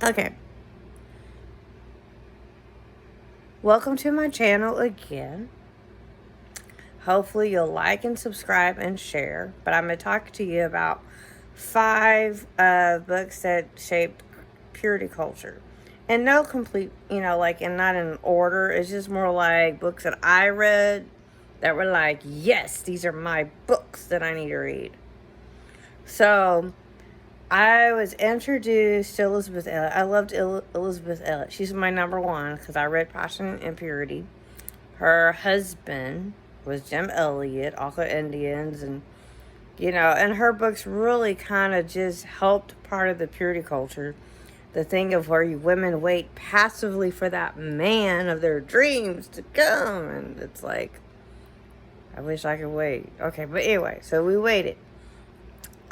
Okay. Welcome to my channel again. Hopefully you'll like and subscribe and share. But I'm going to talk to you about 5 books that shaped purity culture. And no complete, and not in order. It's just more like books that I read that were like, yes, these are my books that I need to read. So I was introduced to Elisabeth Elliot. I loved Elisabeth Elliot. She's my number one because I read Passion and Purity. Her husband was Jim Elliot, also Indians, and and her books really kind of just helped part of the purity culture. The thing of where women wait passively for that man of their dreams to come, and it's like, I wish I could wait. Okay, but anyway, so we waited.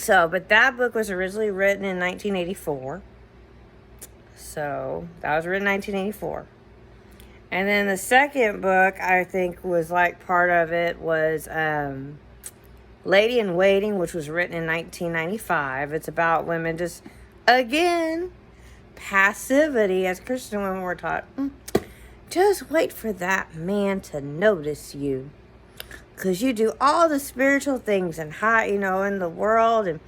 But that book was originally written in 1984. So, that was written in 1984. And then the second book, I think, was like part of it was Lady in Waiting, which was written in 1995. It's about women just, again, passivity. As Christian women were taught, just wait for that man to notice you. Because you do all the spiritual things and in the world. And,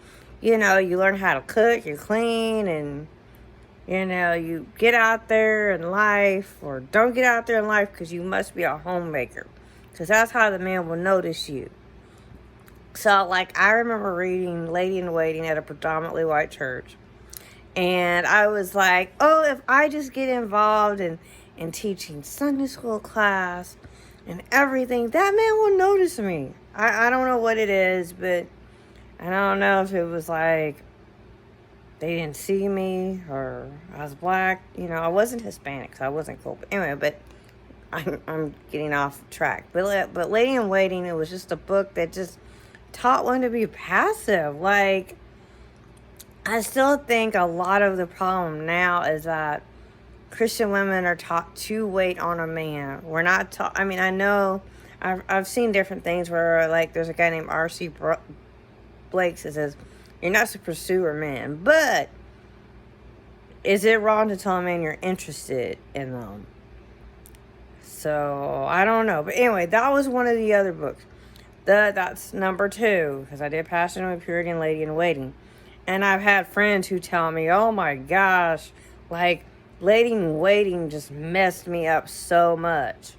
you learn how to cook, you clean, and, you get out there in life or don't get out there in life because you must be a homemaker. Because that's how the man will notice you. So, I remember reading Lady in Waiting at a predominantly white church. And I was like, oh, if I just get involved in teaching Sunday school class and everything, that man will notice me. I don't know what it is, but I don't know if it was like they didn't see me or I was black. I wasn't Hispanic, so I wasn't cool. But anyway, but I'm getting off track. But Lady in Waiting, it was just a book that just taught one to be passive. I still think a lot of the problem now is that Christian women are taught to wait on a man. We're not taught. I mean, I know I've seen different things where, there's a guy named R.C. Blake that says, you're not to pursue a man. But is it wrong to tell a man you're interested in them? So, I don't know. But anyway, that was one of the other books. That's number 2, because I did Passion and Purity and Lady in Waiting. And I've had friends who tell me, oh my gosh, Lady in Waiting just messed me up so much.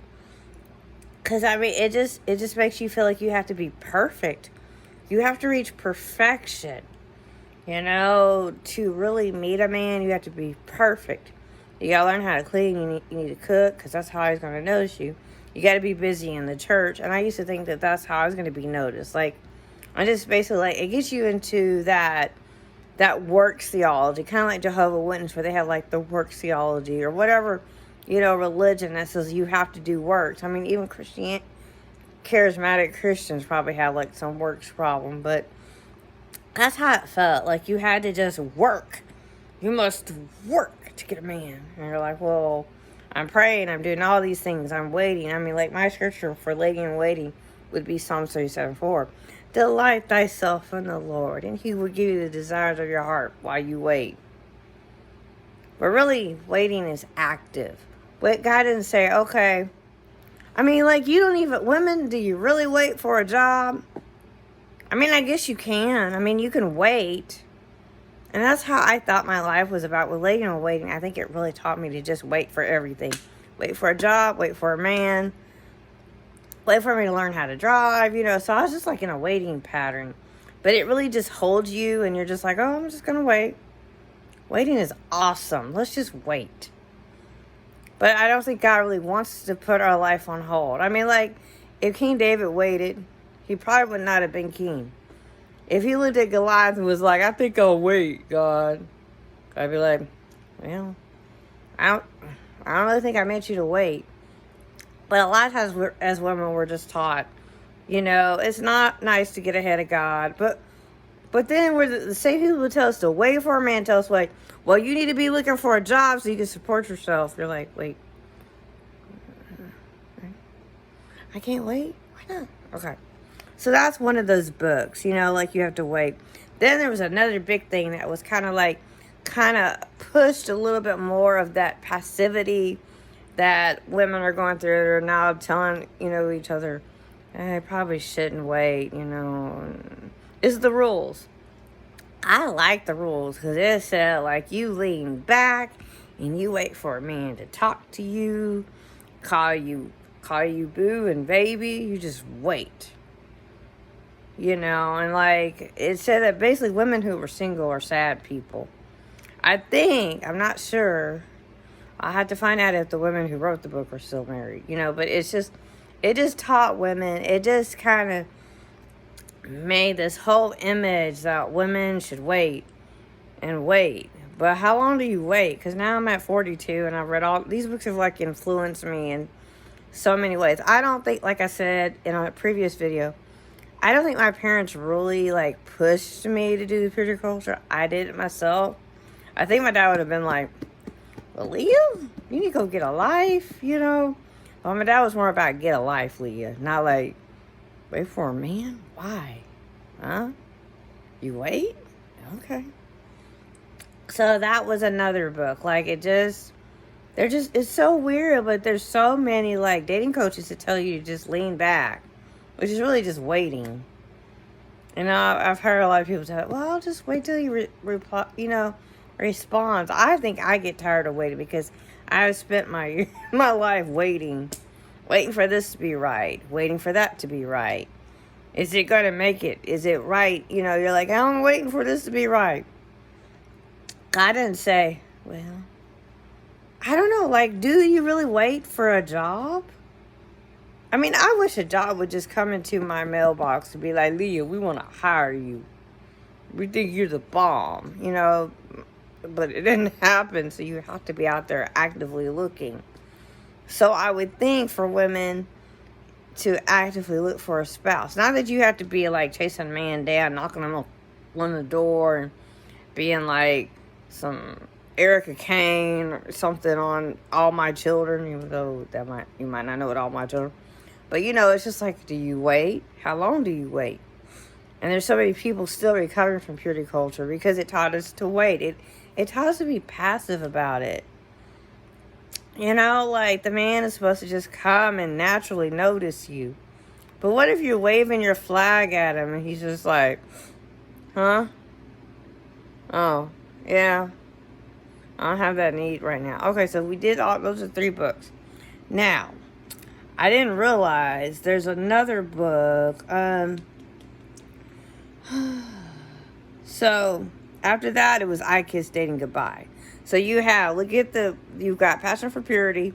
Because, it just makes you feel like you have to be perfect. You have to reach perfection. To really meet a man, you have to be perfect. You got to learn how to clean. You need to cook, because that's how he's going to notice you. You got to be busy in the church. And I used to think that that's how I was going to be noticed. I just basically, it gets you into that works theology, kind of like Jehovah's Witness, where they have the works theology or whatever, religion that says you have to do works. I mean, even charismatic Christians probably have some works problem, but that's how it felt. You had to just work. You must work to get a man. And you're like, well, I'm praying, I'm doing all these things, I'm waiting. I mean, my scripture for Lady in Waiting would be Psalm 37:4. Delight thyself in the Lord, and he will give you the desires of your heart while you wait. But really, waiting is active. But God didn't say, okay. I mean, you don't even, women, do you really wait for a job? I mean, I guess you can. I mean, you can wait. And that's how I thought my life was about with Lady in Waiting. I think it really taught me to just wait for everything. Wait for a job, wait for a man. Wait for me to learn how to drive, So I was just in a waiting pattern. But it really just holds you and you're just like, oh, I'm just going to wait. Waiting is awesome. Let's just wait. But I don't think God really wants to put our life on hold. I mean, if King David waited, he probably would not have been king. If he looked at Goliath and was like, I think I'll wait, God. I'd be like, well, I don't really think I meant you to wait. But a lot of times, as women, we're just taught, it's not nice to get ahead of God. But then the same people who tell us to wait for a man tell us, well, you need to be looking for a job so you can support yourself. You're like, wait. I can't wait? Why not? Okay. So that's one of those books, you have to wait. Then there was another big thing that was kind of pushed a little bit more of that passivity that women are going through. They're now telling, each other, I probably shouldn't wait, It's the rules. I like the rules because it said, like, you lean back and you wait for a man to talk to you, call you boo and baby. You just wait. And like, it said that basically women who were single are sad people. I'm not sure. I had to find out if the women who wrote the book are still married, but it just taught women, it just kind of made this whole image that women should wait and wait. But how long do you wait? Because now I'm at 42 and I've read all these books have like influenced me in so many ways. I don't think, like I said in a previous video, I don't think my parents really like pushed me to do the purity culture. I did it myself. I think my dad would have been like, well, Leah, you need to go get a life, Well, my dad was more about get a life, Leah. Not like, wait for a man? Why? Huh? You wait? Okay. So that was another book. Like, it's so weird, but there's so many, like, dating coaches that tell you to just lean back, which is really just waiting. I've heard a lot of people say, well, I'll just wait till you responds. I think I get tired of waiting because I've spent my life waiting for this to be right, waiting for that to be right. Is it going to make it? Is it right? You're like, I'm waiting for this to be right. I didn't say, well, I don't know, like, do you really wait for a job? I mean, I wish a job would just come into my mailbox and be like, Leah, we want to hire you. We think you're the bomb, but it didn't happen, so you have to be out there actively looking. So I would think for women to actively look for a spouse. Not that you have to be like chasing a man down, knocking him on the door and being like some Erica Kane or something on All My Children, even though you might not know what All My Children. But it's just like, do you wait? How long do you wait? And there's so many people still recovering from purity culture because it taught us to wait. It taught us to be passive about it. Like, the man is supposed to just come and naturally notice you. But what if you're waving your flag at him and he's just like, huh? Oh, yeah. I don't have that need right now. Okay, so we did all, those are 3 books. Now, I didn't realize there's another book. So, after that, it was I Kiss Dating Goodbye. So you've got Passion for Purity,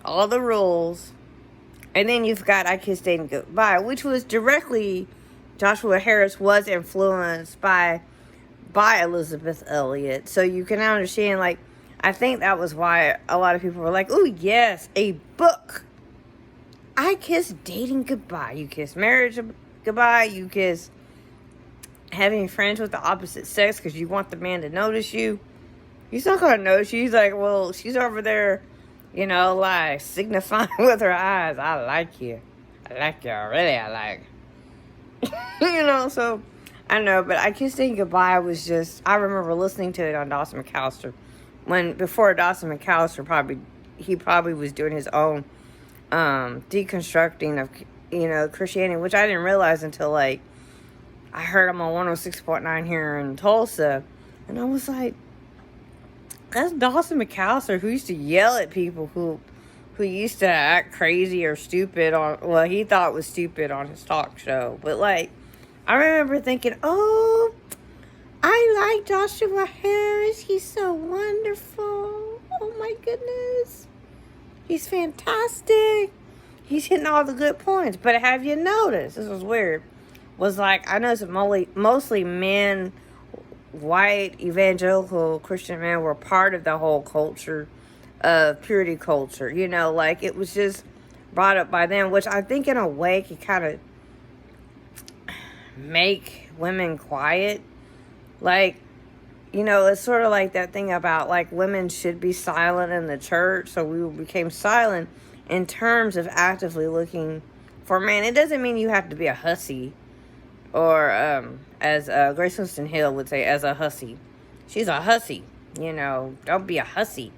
all the rules, and then you've got I Kiss Dating Goodbye, which was directly, Joshua Harris was influenced by Elisabeth Elliot. So you can understand, like, I think that was why a lot of people were like, oh yes, a book. I Kiss Dating Goodbye. You kiss marriage goodbye. You kiss having friends with the opposite sex because you want the man to notice you. He's not going to notice you. He's like, well, she's over there, like signifying with her eyes, I like you. I like you already. I like so I don't know. But I Kiss Dating Goodbye was just, I remember listening to it on Dawson McAllister. Before Dawson McAllister probably was doing his own deconstructing of, Christianity, which I didn't realize until, like, I heard him on 106.9 here in Tulsa. And I was like, that's Dawson McAllister, who used to yell at people who used to act crazy or stupid he thought was stupid on his talk show. But, like, I remember thinking, oh, I like Joshua Harris. He's so wonderful. Oh, my goodness. He's fantastic. He's hitting all the good points. But have you noticed, this was weird, was like, I noticed mostly men, white, evangelical Christian men were part of the whole culture of purity culture. Like, it was just brought up by them, which I think in a way could kind of make women quiet. Like, it's sort of like that thing about, like, women should be silent in the church, so we became silent in terms of actively looking for a man. It doesn't mean you have to be a hussy, or as Grace Winston Hill would say, as a hussy. She's a hussy. don't be a hussy.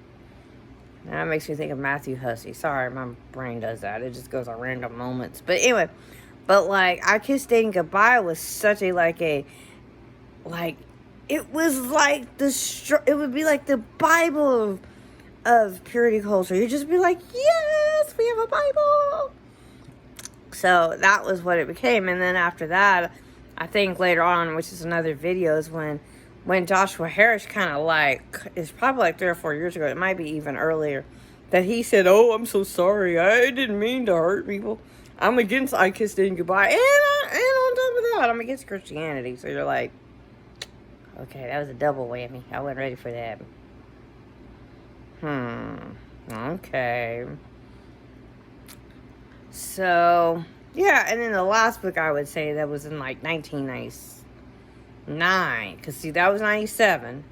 And that makes me think of Matthew Hussey. Sorry, my brain does that. It just goes on random moments. But anyway, I Kissed Dating Goodbye was such a, it was like it would be like the Bible of purity culture. You'd just be like, yes, we have a Bible. So that was what it became. And then after that, I think later on, which is another video, is when Joshua Harris kind of it's probably 3 or 4 years ago, it might be even earlier, that he said, oh, I'm so sorry, I didn't mean to hurt people. I'm against I Kissed Dating Goodbye, and on top of that, I'm against Christianity. So you're like, okay, that was a double whammy. I wasn't ready for that. Okay. So, yeah, and then the last book I would say that was in 1999, because see, that was 97.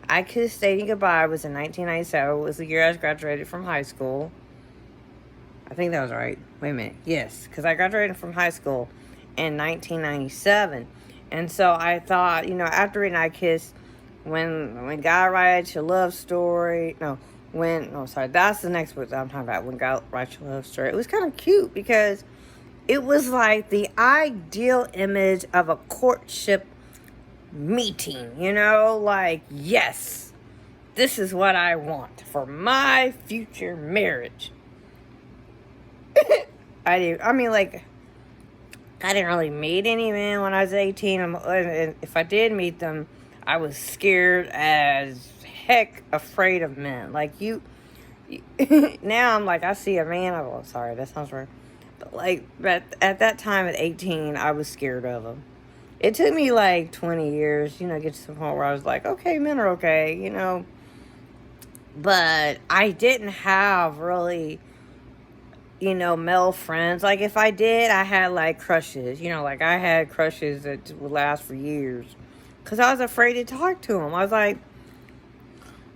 I Kissed Dating Goodbye was in 1997. It was the year I graduated from high school. I think that was right. Wait a minute. Yes, because I graduated from high school in 1997. And so I thought, after reading I Kissed, when God Writes Your Love Story, that's the next book that I'm talking about, When God Writes Your Love Story. It was kind of cute because it was like the ideal image of a courtship meeting, yes, this is what I want for my future marriage. I didn't really meet any men when I was 18. And if I did meet them, I was scared as heck, afraid of men. Now I'm I see a man, sorry, that sounds weird. But at that time at 18, I was scared of him. It took me 20 years, get to the point where I was like, okay, men are okay, But I didn't have really, male friends. If I did, I had crushes, I had crushes that would last for years. Because I was afraid to talk to them. I was like,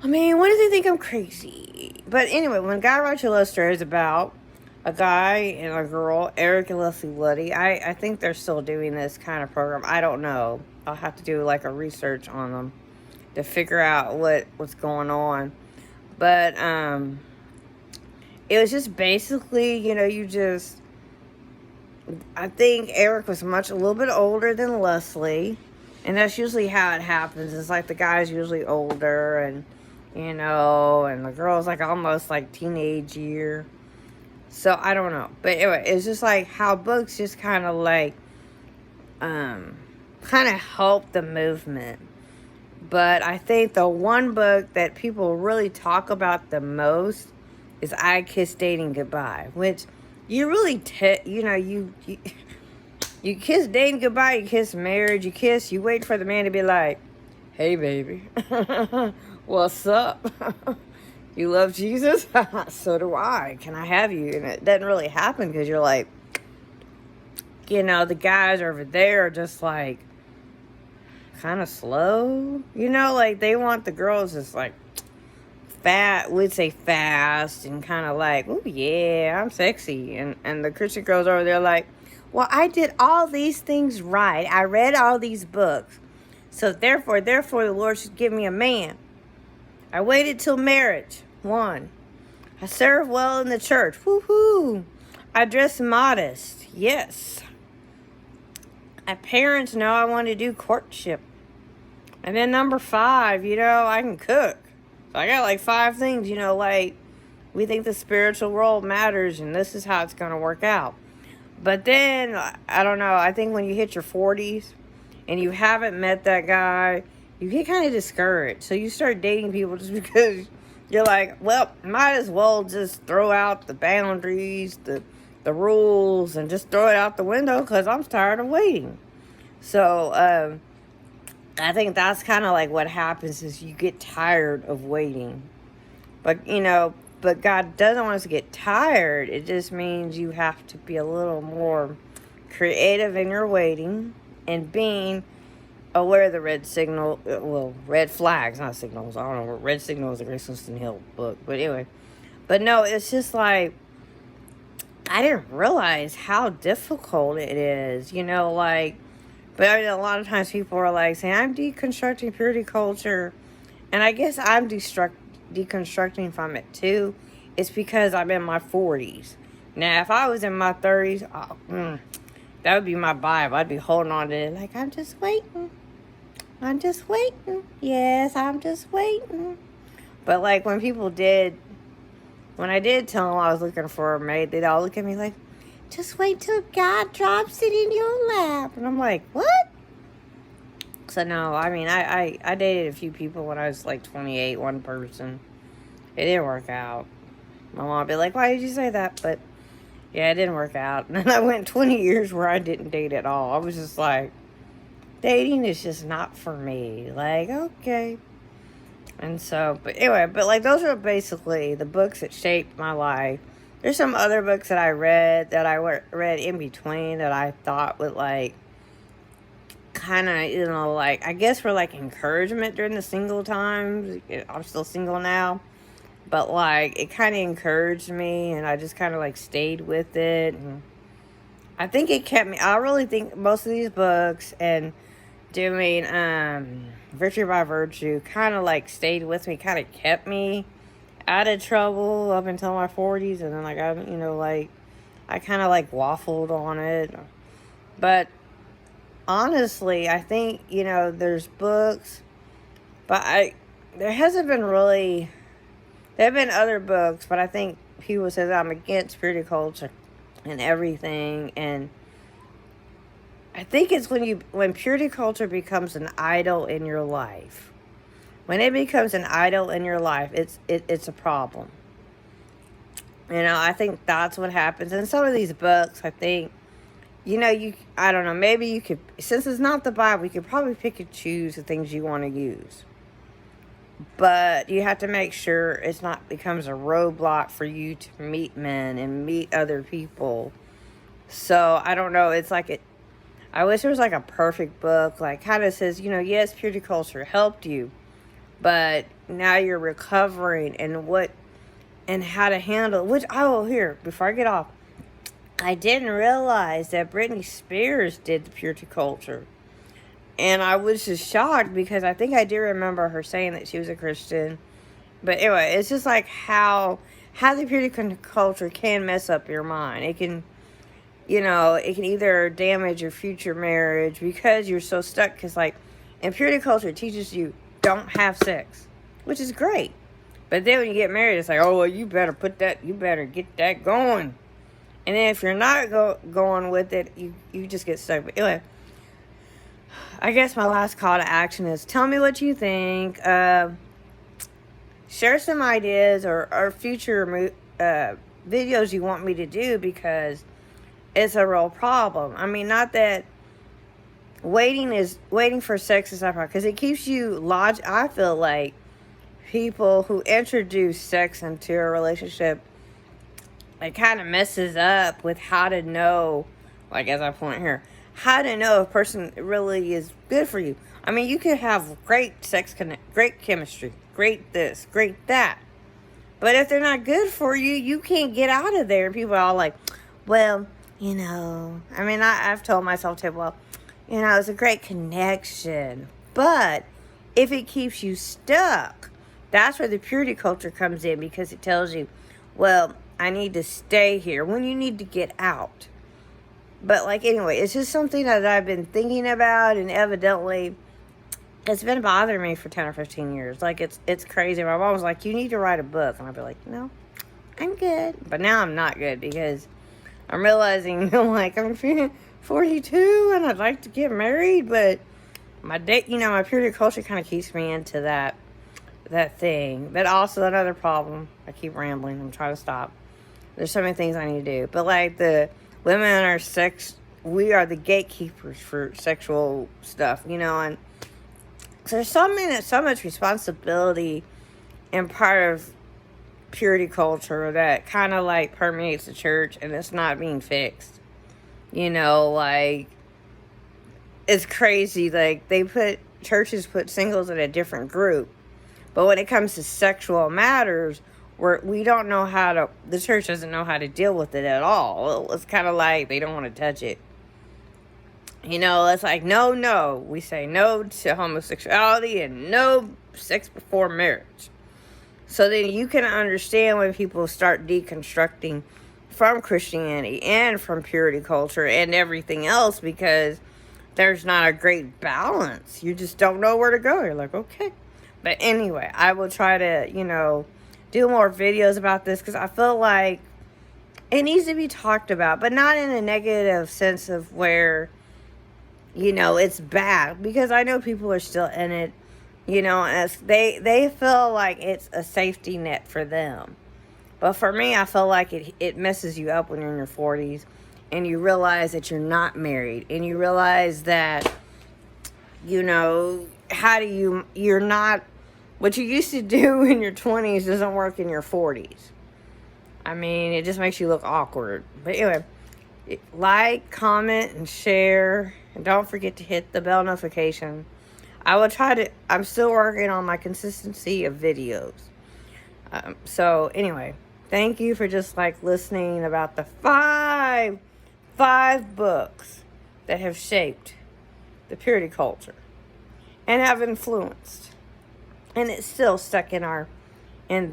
what if they think I'm crazy? But anyway, When God Writes Your Love Story is about a guy and a girl, Eric and Leslie Ludy. I think they're still doing this kind of program. I don't know. I'll have to do a research on them to figure out what's going on. But it was just basically, I think Eric was a little bit older than Leslie. And that's usually how it happens. It's the guy's usually older and, and the girl's almost teenage year. So, I don't know. But anyway, it's just how books just kind of help the movement. But I think the one book that people really talk about the most is I Kissed Dating Goodbye. Which, you really, you kiss dating goodbye, you kiss marriage, you wait for the man to be like, hey, baby, what's up? You love Jesus? So do I. Can I have you? And it doesn't really happen because you're the guys over there are just kind of slow. They want the girls just fat, would say fast and kind of oh yeah, I'm sexy. And the Christian girls over there well, I did all these things right. I read all these books. So therefore, the Lord should give me a man. I waited till marriage. 1. I served well in the church. Woohoo. I dress modest. Yes. My parents know I want to do courtship. And then number 5, I can cook. So I got 5 things, we think the spiritual world matters and this is how it's going to work out. But then, I don't know, I think when you hit your 40s and you haven't met that guy, you get kind of discouraged. So you start dating people just because you're well, might as well just throw out the boundaries, the rules, and just throw it out the window because I'm tired of waiting. So, I think that's kind of what happens is you get tired of waiting. But, but God doesn't want us to get tired. It just means you have to be a little more creative in your waiting and being aware of the red flags, not signals. I don't know. Red Signal is a Grace Winston Hill book. But anyway. But no, it's just I didn't realize how difficult it is. But a lot of times people are saying, I'm deconstructing purity culture. And I guess I'm deconstructing from it too. It's because I'm in my 40s. Now, if I was in my 30s, that would be my vibe. I'd be holding on to it like, I'm just waiting. I'm just waiting. Yes, I'm just waiting. But like when I did tell them I was looking for a mate, they'd all look at me like, just wait till God drops it in your lap. And I'm like, what? So no, I mean, I dated a few people when I was like 28, one person. It didn't work out. My mom would be like, why did you say that? But yeah, it didn't work out. And then I went 20 years where I didn't date at all. I was just like, dating is just not for me. Like, okay. And so, but anyway, but like those are basically the books that shaped my life. There's some other books that I read read in between that I thought would like kind of, like, I guess for like encouragement during the single times. I'm still single now. But like it kind of encouraged me and I just kind of like stayed with it. And I think it kept me, I really think most of these books and doing Virtue by Virtue kind of like stayed with me, kind of kept me out of trouble up until my 40s. And then like I kind of like waffled on it. But honestly, I think, there's books, but there hasn't been really, there have been other books, but I think people say that I'm against purity culture and everything. And I think it's when purity culture becomes an idol in your life. When it becomes an idol in your life, it's a problem. I think that's what happens. In some of these books, I think, I don't know, maybe you could, since it's not the Bible, you could probably pick and choose the things you want to use. But you have to make sure it's not becomes a roadblock for you to meet men and meet other people. So, I don't know, it's like I wish there was like a perfect book, like kind of says, yes, purity culture helped you, but now you're recovering and how to handle, here, before I get off, I didn't realize that Britney Spears did the purity culture. And I was just shocked because I think I do remember her saying that she was a Christian. But anyway, it's just like how the purity culture can mess up your mind. It can, it can either damage your future marriage because you're so stuck. Because like, in purity culture, it teaches you don't have sex, which is great. But then when you get married, it's like, oh, well, you better get that going. And then if you're not going with it, you just get stuck. But anyway, I guess my last call to action is tell me what you think. Share some ideas or future videos you want me to do because it's a real problem. I mean, not that waiting for sex is not a problem because it keeps you I feel like people who introduce sex into a relationship, it kind of messes up with how to know, like as I point here, how to know if a person really is good for you. I mean, you could have great great chemistry, great this, great that. But if they're not good for you, you can't get out of there. People are all like, well, I mean, I've told myself too, well, it's a great connection. But if it keeps you stuck, that's where the purity culture comes in because it tells you, well, I need to stay here when you need to get out. But like, anyway, it's just something that I've been thinking about, and evidently it's been bothering me for 10 or 15 years. Like, it's crazy. My mom was like, you need to write a book. And I'd be like, no, I'm good. But now I'm not good because I'm realizing, I'm 42 and I'd like to get married, but my purity culture kind of keeps me into that thing. But also another problem, I keep rambling, I'm trying to stop. There's so many things I need to do. But like the women are we are the gatekeepers for sexual stuff, and so there's so much responsibility and part of purity culture that kind of like permeates the church and it's not being fixed. Like it's crazy. Like churches put singles in a different group. But when it comes to sexual matters, we don't know the church doesn't know how to deal with it at all. It's kind of like they don't want to touch it. You know, it's like, no, no. We say no to homosexuality and no sex before marriage. So then you can understand when people start deconstructing from Christianity and from purity culture and everything else, because there's not a great balance. You just don't know where to go. You're like, okay. But anyway, I will try to, do more videos about this, because I feel like it needs to be talked about, but not in a negative sense of where, it's bad, because I know people are still in it, as they feel like it's a safety net for them. But for me, I feel like it messes you up when you're in your 40s and you realize that you're not married, and you realize that, you're not, what you used to do in your 20s doesn't work in your 40s. I mean, it just makes you look awkward. But anyway, like, comment, and share. And don't forget to hit the bell notification. I'm still working on my consistency of videos. So anyway, thank you for just listening about the five books that have shaped the purity culture and have influenced, and it's still stuck in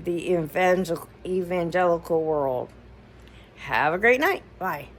the evangelical world. Have a great night. Bye.